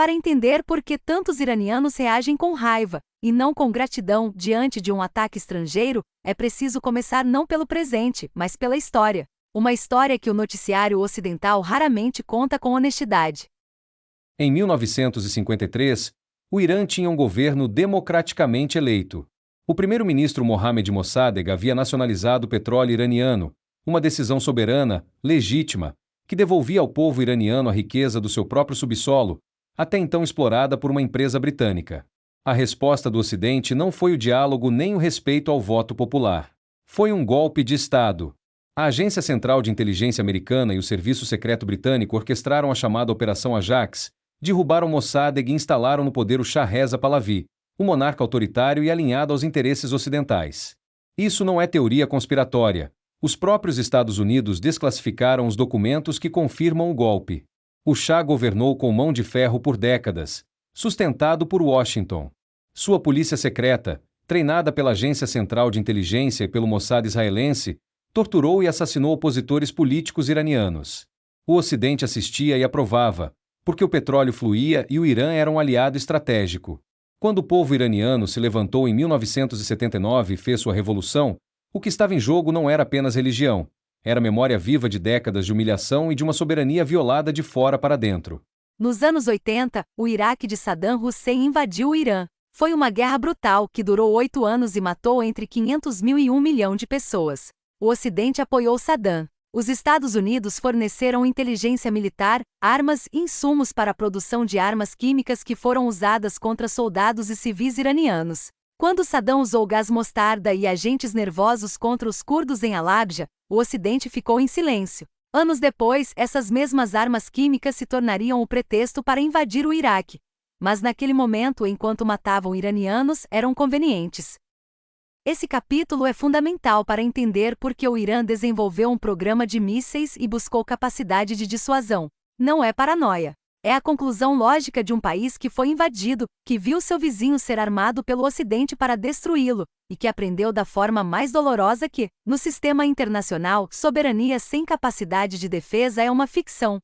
Para entender por que tantos iranianos reagem com raiva, e não com gratidão diante de um ataque estrangeiro, é preciso começar não pelo presente, mas pela história. Uma história que o noticiário ocidental raramente conta com honestidade. Em 1953, o Irã tinha um governo democraticamente eleito. O primeiro-ministro Mohammad Mossadegh havia nacionalizado o petróleo iraniano, uma decisão soberana, legítima, que devolvia ao povo iraniano a riqueza do seu próprio subsolo, até então explorada por uma empresa britânica. A resposta do Ocidente não foi o diálogo nem o respeito ao voto popular. Foi um golpe de Estado. A Agência Central de Inteligência Americana e o Serviço Secreto Britânico orquestraram a chamada Operação Ajax, derrubaram Mossadegh e instalaram no poder o Shah Reza Pahlavi, um monarca autoritário e alinhado aos interesses ocidentais. Isso não é teoria conspiratória. Os próprios Estados Unidos desclassificaram os documentos que confirmam o golpe. O Shah governou com mão de ferro por décadas, sustentado por Washington. Sua polícia secreta, treinada pela Agência Central de Inteligência e pelo Mossad israelense, torturou e assassinou opositores políticos iranianos. O Ocidente assistia e aprovava, porque o petróleo fluía e o Irã era um aliado estratégico. Quando o povo iraniano se levantou em 1979 e fez sua revolução, o que estava em jogo não era apenas religião, era memória viva de décadas de humilhação e de uma soberania violada de fora para dentro. Nos anos 80, o Iraque de Saddam Hussein invadiu o Irã. Foi uma guerra brutal que durou 8 anos e matou entre 500 mil e 1 milhão de pessoas. O Ocidente apoiou Saddam. Os Estados Unidos forneceram inteligência militar, armas e insumos para a produção de armas químicas que foram usadas contra soldados e civis iranianos. Quando Saddam usou gás mostarda e agentes nervosos contra os curdos em Halabja, o Ocidente ficou em silêncio. Anos depois, essas mesmas armas químicas se tornariam o pretexto para invadir o Iraque. Mas naquele momento, enquanto matavam iranianos, eram convenientes. Esse capítulo é fundamental para entender por que o Irã desenvolveu um programa de mísseis e buscou capacidade de dissuasão. Não é paranoia. É a conclusão lógica de um país que foi invadido, que viu seu vizinho ser armado pelo Ocidente para destruí-lo, e que aprendeu da forma mais dolorosa que, no sistema internacional, soberania sem capacidade de defesa é uma ficção.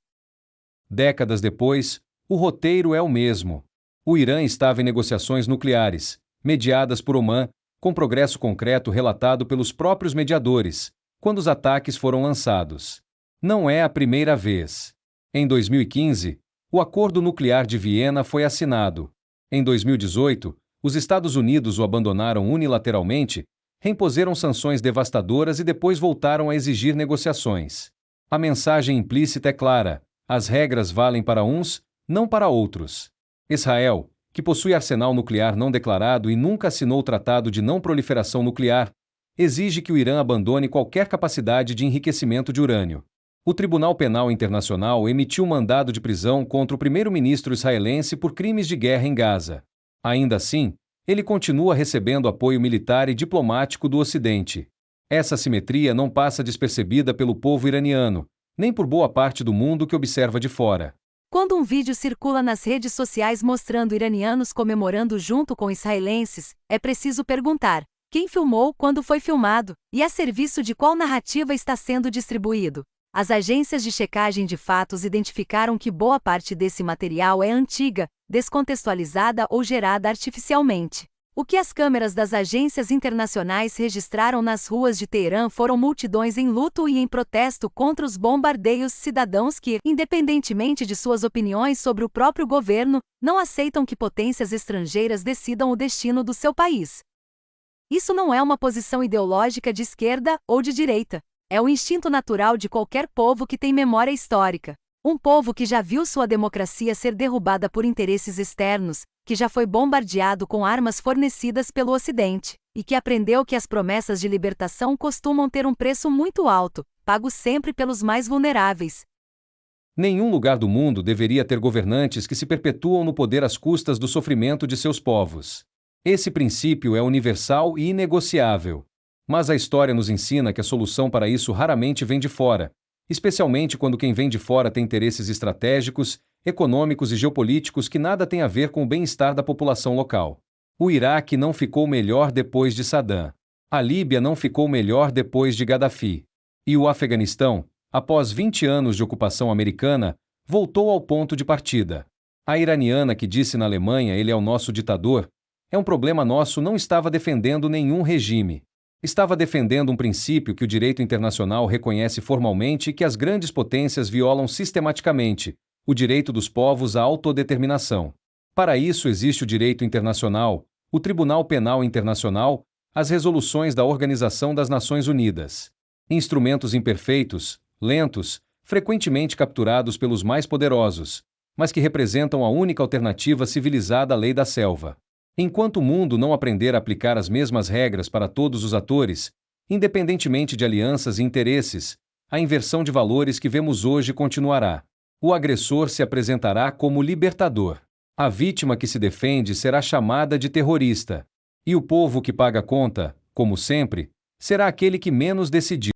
Décadas depois, o roteiro é o mesmo. O Irã estava em negociações nucleares, mediadas por Omã, com progresso concreto relatado pelos próprios mediadores, quando os ataques foram lançados. Não é a primeira vez. Em 2015, o Acordo Nuclear de Viena foi assinado. Em 2018, os Estados Unidos o abandonaram unilateralmente, reimpuseram sanções devastadoras e depois voltaram a exigir negociações. A mensagem implícita é clara: as regras valem para uns, não para outros. Israel, que possui arsenal nuclear não declarado e nunca assinou o Tratado de Não Proliferação Nuclear, exige que o Irã abandone qualquer capacidade de enriquecimento de urânio. O Tribunal Penal Internacional emitiu um mandado de prisão contra o primeiro-ministro israelense por crimes de guerra em Gaza. Ainda assim, ele continua recebendo apoio militar e diplomático do Ocidente. Essa assimetria não passa despercebida pelo povo iraniano, nem por boa parte do mundo que observa de fora. Quando um vídeo circula nas redes sociais mostrando iranianos comemorando junto com israelenses, é preciso perguntar: quem filmou, quando foi filmado, e a serviço de qual narrativa está sendo distribuído? As agências de checagem de fatos identificaram que boa parte desse material é antiga, descontextualizada ou gerada artificialmente. O que as câmeras das agências internacionais registraram nas ruas de Teherã foram multidões em luto e em protesto contra os bombardeios, cidadãos que, independentemente de suas opiniões sobre o próprio governo, não aceitam que potências estrangeiras decidam o destino do seu país. Isso não é uma posição ideológica de esquerda ou de direita. É o instinto natural de qualquer povo que tem memória histórica. Um povo que já viu sua democracia ser derrubada por interesses externos, que já foi bombardeado com armas fornecidas pelo Ocidente, e que aprendeu que as promessas de libertação costumam ter um preço muito alto, pago sempre pelos mais vulneráveis. Nenhum lugar do mundo deveria ter governantes que se perpetuam no poder às custas do sofrimento de seus povos. Esse princípio é universal e inegociável. Mas a história nos ensina que a solução para isso raramente vem de fora, especialmente quando quem vem de fora tem interesses estratégicos, econômicos e geopolíticos que nada têm a ver com o bem-estar da população local. O Iraque não ficou melhor depois de Saddam. A Líbia não ficou melhor depois de Gaddafi. E o Afeganistão, após 20 anos de ocupação americana, voltou ao ponto de partida. A iraniana que disse na Alemanha ele é o nosso ditador, é um problema nosso, não estava defendendo nenhum regime. Estava defendendo um princípio que o direito internacional reconhece formalmente e que as grandes potências violam sistematicamente, o direito dos povos à autodeterminação. Para isso existe o direito internacional, o Tribunal Penal Internacional, as resoluções da Organização das Nações Unidas. Instrumentos imperfeitos, lentos, frequentemente capturados pelos mais poderosos, mas que representam a única alternativa civilizada à lei da selva. Enquanto o mundo não aprender a aplicar as mesmas regras para todos os atores, independentemente de alianças e interesses, a inversão de valores que vemos hoje continuará. O agressor se apresentará como libertador. A vítima que se defende será chamada de terrorista. E o povo que paga a conta, como sempre, será aquele que menos decidiu.